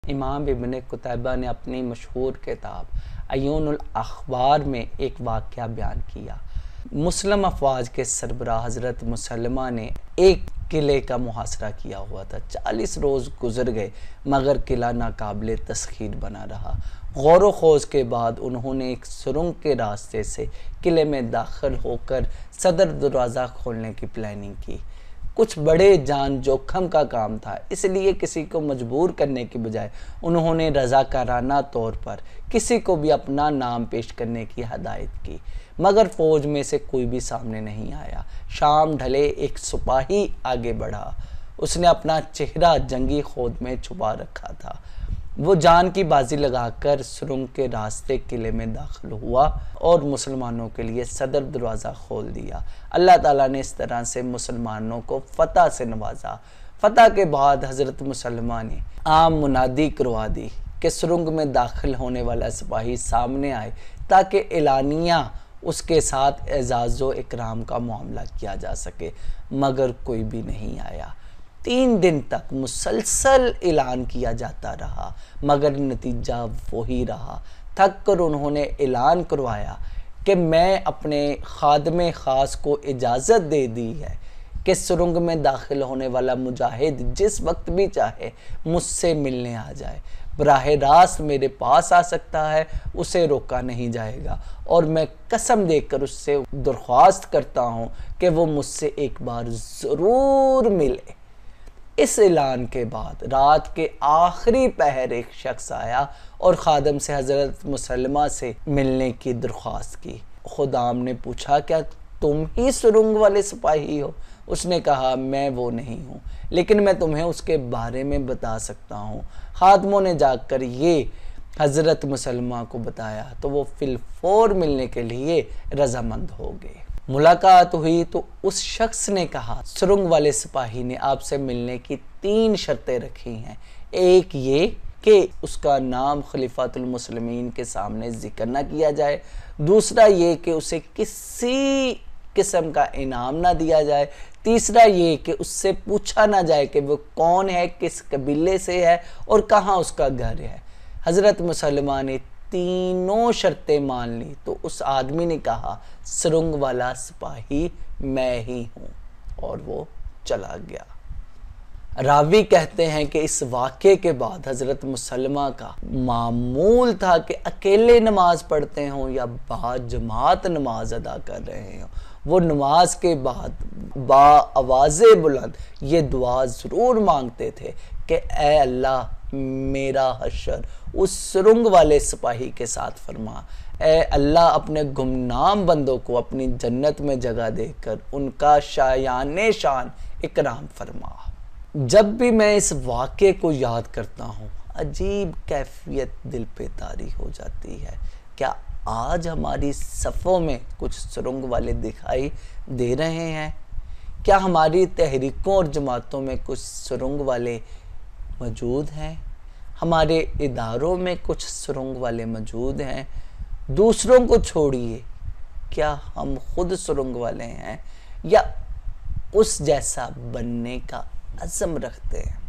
امام ابن قتیبہ نے اپنی مشہور کتاب عیون الاخبار میں ایک واقعہ بیان کیا۔ مسلم افواج کے سربراہ حضرت مسلمہ نے ایک قلعے کا محاصرہ کیا ہوا تھا۔ 40 روز گزر گئے مگر قلعہ ناقابل تسخیر بنا رہا۔ غور و خوض کے بعد انہوں نے ایک سرنگ کے راستے سے قلعے میں داخل ہو کر صدر دروازہ کھولنے کی پلاننگ کی۔ کچھ بڑے جان جوخم کا کام تھا، اس لیے کسی کو مجبور کرنے کی بجائے انہوں نے رضاکارانہ طور پر کسی کو بھی اپنا نام پیش کرنے کی ہدایت کی، مگر فوج میں سے کوئی بھی سامنے نہیں آیا۔ شام ڈھلے ایک سپاہی آگے بڑھا، اس نے اپنا چہرہ جنگی خود میں چھپا رکھا تھا۔ وہ جان کی بازی لگا کر سرنگ کے راستے قلعے میں داخل ہوا اور مسلمانوں کے لیے صدر دروازہ کھول دیا۔ اللہ تعالیٰ نے اس طرح سے مسلمانوں کو فتح سے نوازا۔ فتح کے بعد حضرت مسلمہ نے عام منادی کروا دی کہ سرنگ میں داخل ہونے والا سپاہی سامنے آئے تاکہ اعلانیہ اس کے ساتھ اعزاز و اکرام کا معاملہ کیا جا سکے، مگر کوئی بھی نہیں آیا۔ 3 دن تک مسلسل اعلان کیا جاتا رہا مگر نتیجہ وہی رہا۔ تھک کر انہوں نے اعلان کروایا کہ میں اپنے خادم خاص کو اجازت دے دی ہے کہ سرنگ میں داخل ہونے والا مجاہد جس وقت بھی چاہے مجھ سے ملنے آ جائے، براہ راست میرے پاس آ سکتا ہے، اسے روکا نہیں جائے گا، اور میں قسم دے کر اس سے درخواست کرتا ہوں کہ وہ مجھ سے ایک بار ضرور ملے۔ اس اعلان کے بعد رات کے آخری پہر ایک شخص آیا اور خادم سے حضرت مسلمہ سے ملنے کی درخواست کی۔ خدام نے پوچھا کیا تم ہی سرنگ والے سپاہی ہو؟ اس نے کہا میں وہ نہیں ہوں، لیکن میں تمہیں اس کے بارے میں بتا سکتا ہوں۔ خادموں نے جا کر یہ حضرت مسلمہ کو بتایا تو وہ فی الفور ملنے کے لیے رضامند ہو گئے۔ ملاقات ہوئی تو اس شخص نے کہا سرنگ والے سپاہی نے آپ سے ملنے کی 3 شرطیں رکھی ہیں۔ ایک یہ کہ اس کا نام خلیفۃ المسلمین کے سامنے ذکر نہ کیا جائے، دوسرا یہ کہ اسے کسی قسم کا انعام نہ دیا جائے، تیسرا یہ کہ اس سے پوچھا نہ جائے کہ وہ کون ہے، کس قبیلے سے ہے اور کہاں اس کا گھر ہے۔ حضرت مسلمہ نے تینوں شرطیں مان لی تو اس آدمی نے کہا سرنگ والا سپاہی میں ہی ہوں، اور وہ چلا گیا۔ راوی کہتے ہیں کہ اس واقعے کے بعد حضرت مسلمہ کا معمول تھا کہ اکیلے نماز پڑھتے ہوں یا باجماعت نماز ادا کر رہے ہوں، وہ نماز کے بعد با آواز بلند یہ دعا ضرور مانگتے تھے کہ اے اللہ میرا حشر اس سرنگ والے سپاہی کے ساتھ فرما، اے اللہ اپنے گمنام بندوں کو اپنی جنت میں جگہ دے کر ان کا شایان شان اکرام فرما۔ جب بھی میں اس واقعے کو یاد کرتا ہوں عجیب کیفیت دل پہ طاری ہو جاتی ہے۔ کیا آج ہماری صفوں میں کچھ سرنگ والے دکھائی دے رہے ہیں؟ کیا ہماری تحریکوں اور جماعتوں میں کچھ سرنگ والے موجود ہیں؟ ہمارے اداروں میں کچھ سرنگ والے موجود ہیں؟ دوسروں کو چھوڑیے، کیا ہم خود سرنگ والے ہیں یا اس جیسا بننے کا عزم رکھتے ہیں؟